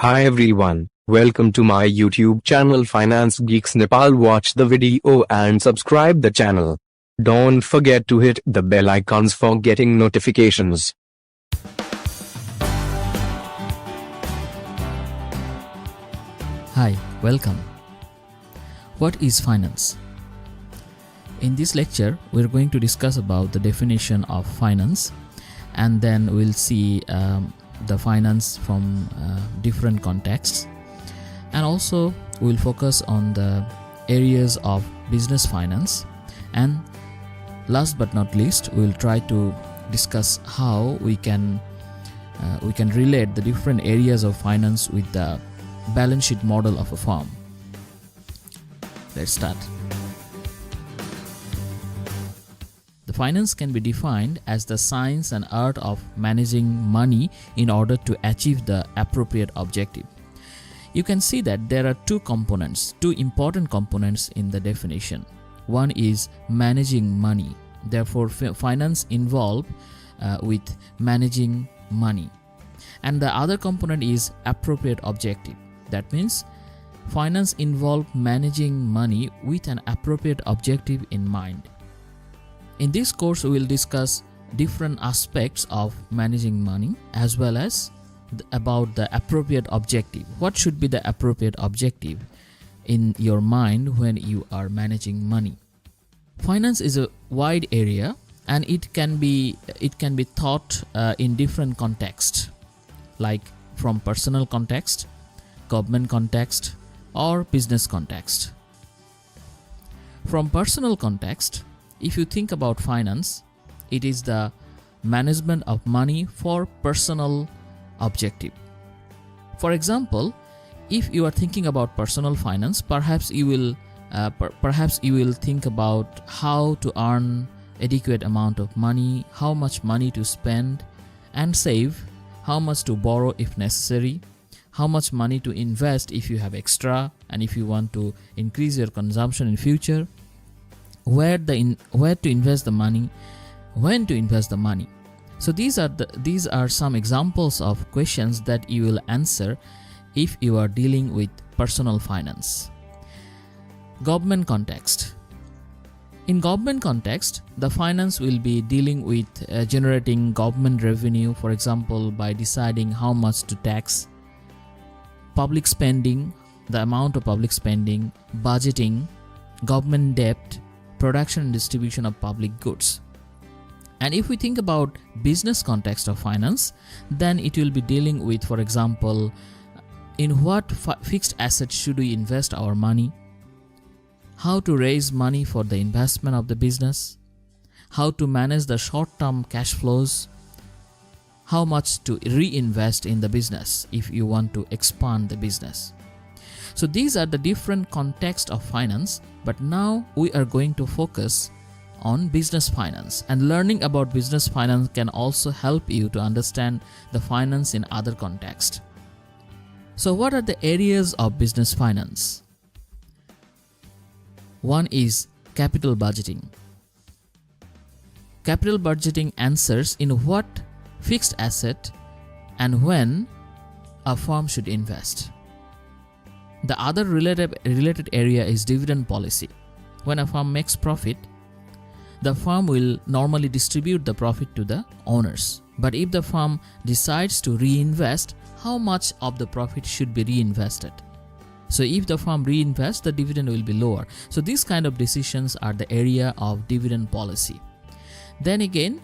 Hi everyone, welcome to my YouTube channel Finance Geeks Nepal. Watch the video and subscribe the channel. Don't forget to hit the bell icons for getting notifications. Hi, welcome. What is finance? In this lecture, we're going to discuss about the definition of finance, and then we'll see the finance from different contexts, and also we'll focus on the areas of business finance, and last but not least, we'll try to discuss how we can relate the different areas of finance with the balance sheet model of a firm. Let's start. The finance can be defined as the science and art of managing money in order to achieve the appropriate objective. You can see that there are two important components in the definition. One is managing money. Therefore, finance involved with managing money. And the other component is appropriate objective. That means finance involves managing money with an appropriate objective in mind. In this course, we will discuss different aspects of managing money as well as about the appropriate objective. What should be the appropriate objective in your mind when you are managing money? Finance is a wide area, and it can be taught in different contexts, like from personal context, government context, or business context. From personal context, if you think about finance, it is the management of money for personal objective. For example, if you are thinking about personal finance, perhaps you will think about how to earn adequate amount of money, how much money to spend and save, how much to borrow if necessary, how much money to invest if you have extra, and if you want to increase your consumption in future, where to invest the money, when to invest the money. So these are some examples of questions that you will answer if you are dealing with personal finance. Government context. In government context, the finance will be dealing with generating government revenue, for example, by deciding how much to tax, public spending, the amount of public spending, budgeting, government debt, production and distribution of public goods. And if we think about business context of finance, then it will be dealing with, for example, in what fixed assets should we invest our money, how to raise money for the investment of the business, how to manage the short-term cash flows, how much to reinvest in the business if you want to expand the business. So these are the different contexts of finance, but now we are going to focus on business finance, and learning about business finance can also help you to understand the finance in other contexts. So what are the areas of business finance? One is capital budgeting. Capital budgeting answers in what fixed asset and when a firm should invest. The other related area is dividend policy. When a firm makes profit, the firm will normally distribute the profit to the owners. But if the firm decides to reinvest, how much of the profit should be reinvested? So if the firm reinvests, the dividend will be lower. So these kind of decisions are the area of dividend policy. Then again,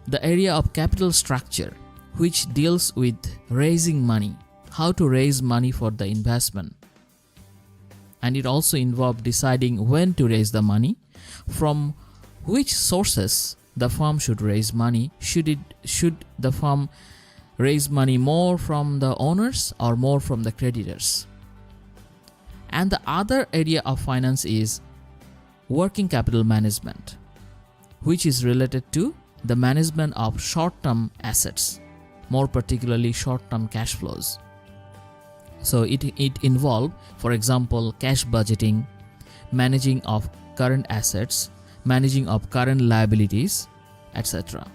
the area of capital structure, which deals with raising money, how to raise money for the investment. And it also involves deciding when to raise the money, from which sources the firm should raise money. Should the firm raise money more from the owners or more from the creditors? And the other area of finance is working capital management, which is related to the management of short-term assets, more particularly short-term cash flows. So it involves, for example, cash budgeting, managing of current assets, managing of current liabilities, etc.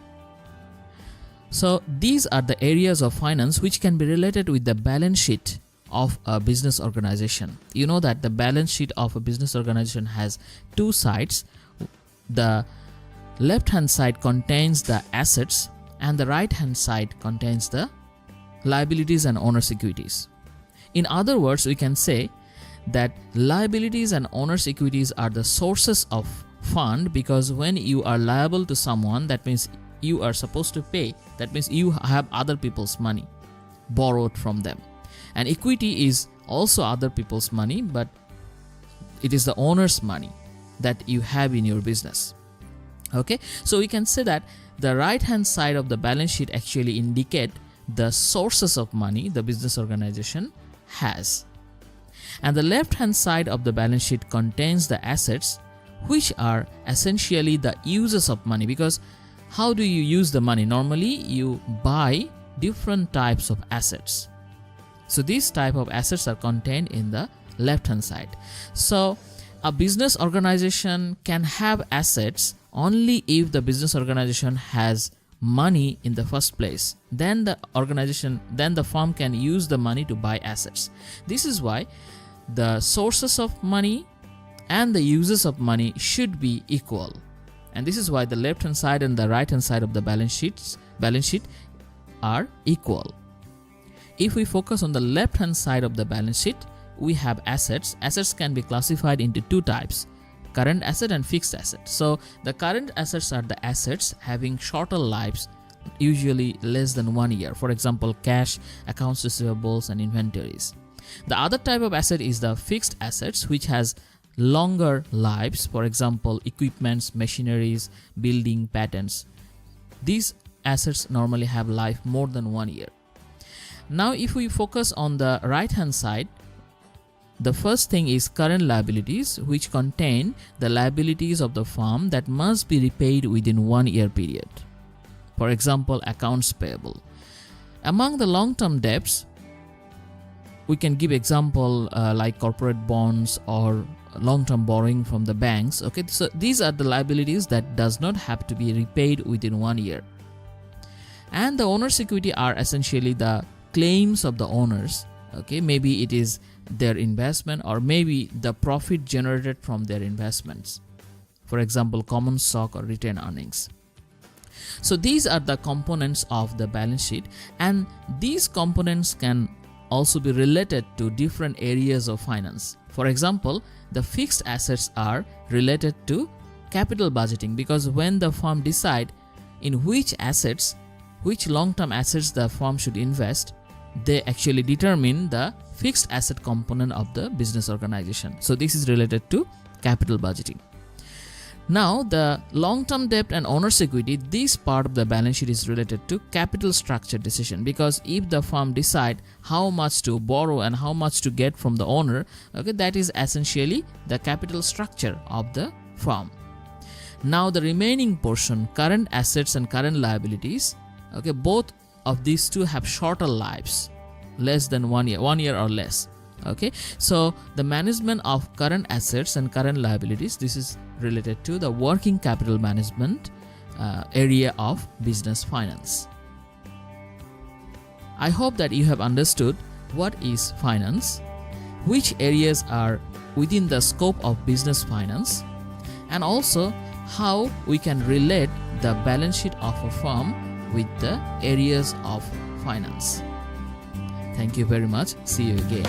So these are the areas of finance which can be related with the balance sheet of a business organization. You know that the balance sheet of a business organization has two sides. The left hand side contains the assets and the right hand side contains the liabilities and owner's equities. In other words, we can say that liabilities and owner's equities are the sources of fund, because when you are liable to someone, that means you are supposed to pay. That means you have other people's money borrowed from them. And equity is also other people's money, but it is the owner's money that you have in your business. Okay, so we can say that the right hand side of the balance sheet actually indicate the sources of money the business organization has, and the left hand side of the balance sheet contains the assets, which are essentially the uses of money. Because how do you use the money? Normally you buy different types of assets. So these type of assets are contained in the left hand side. So a business organization can have assets only if the business organization has money in the first place. Then the firm can use the money to buy assets. This is why the sources of money and the uses of money should be equal. And this is why the left hand side and the right hand side of the balance sheet are equal. If we focus on the left hand side of the balance sheet, we have assets. Assets can be classified into two types: current asset and fixed asset. So the current assets are the assets having shorter lives, usually less than 1 year. For example, cash, accounts receivables, and inventories. The other type of asset is the fixed assets, which has longer lives. For example, equipments, machineries, building, patents. These assets normally have life more than 1 year. Now if we focus on the right hand side, the first thing is current liabilities, which contain the liabilities of the firm that must be repaid within 1 year period. For example, accounts payable. Among the long-term debts, we can give example like corporate bonds or long-term borrowing from the banks. Okay, so these are the liabilities that does not have to be repaid within 1 year. And the owner's equity are essentially the claims of the owners. Okay, maybe it is their investment, or maybe the profit generated from their investments. For example, common stock or retained earnings. So these are the components of the balance sheet, and these components can also be related to different areas of finance. For example, the fixed assets are related to capital budgeting, because when the firm decide in which long-term assets the firm should invest, they actually determine the fixed asset component of the business organization. So this is related to capital budgeting. Now the long-term debt and owner's equity, this part of the balance sheet is related to capital structure decision, because if the firm decide how much to borrow and how much to get from the owner, okay, that is essentially the capital structure of the firm. Now the remaining portion, current assets and current liabilities, okay, both of these two have shorter lives, less than 1 year, 1 year or less. Okay, so the management of current assets and current liabilities, this is related to the working capital management area of business finance. I hope that you have understood what is finance, which areas are within the scope of business finance, and also how we can relate the balance sheet of a firm with the areas of finance. Thank you very much. See you again.